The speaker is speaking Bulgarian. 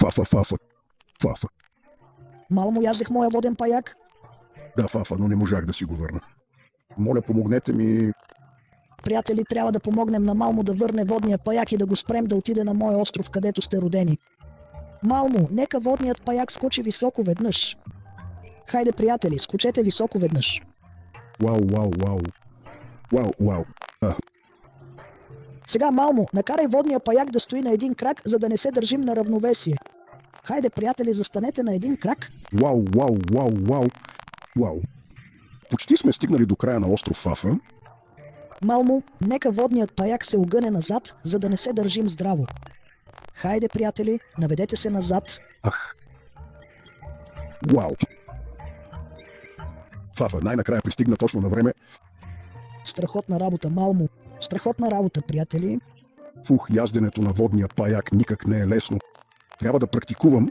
Фафа, Фафа, Фафа. Малмо, аз взех моя воден паяк. Да, Фафа, но не можах да си го върна. Моля, помогнете ми. Приятели, трябва да помогнем на Малмо да върне водния паяк и да го спрем да отиде на моя остров, където сте родени. Малмо, нека водният паяк скочи високо веднъж. Хайде, приятели, скочете високо веднъж. Вау, вау, вау. Вау, вау. Сега, Малмо, накарай водния паяк да стои на един крак, за да не се държим на равновесие. Хайде, приятели, застанете на един крак. Вау, вау, вау, вау. Вау. Почти сме стигнали до края на остров Фафа. Малмо, нека водният паяк се огъне назад, за да не се държим здраво. Хайде, приятели, наведете се назад. Ах. Вау. Фафа най-накрая пристигна точно на време. Страхотна работа, Малмо. Страхотна работа, приятели. Фух, язденето на водния паяк никак не е лесно. Трябва да практикувам.